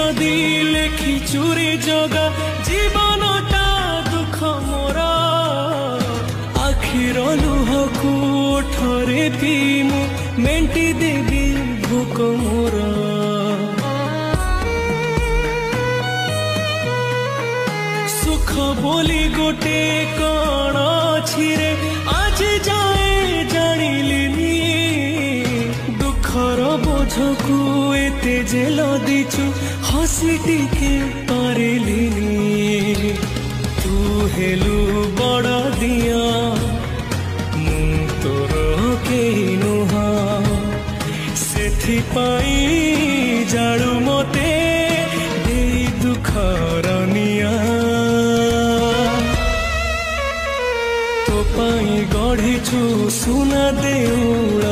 जदि लेखी चुरी जगा जीवनटा दुख मोर आखिर लुह को ठरे पी मु मेंटी देवी भोक मोर सुख बोली गोटे कण अछि रे आज जाए जानिलिनी दुखर बोझ को एते जेल दीचु हसी टिके पारिलिनी तू हेलु बड़ दिया मु तोर केही नुहा सेथिपाई जाळु मते देई दुखर निया तो पाई गढ़ीछु सुना देउळ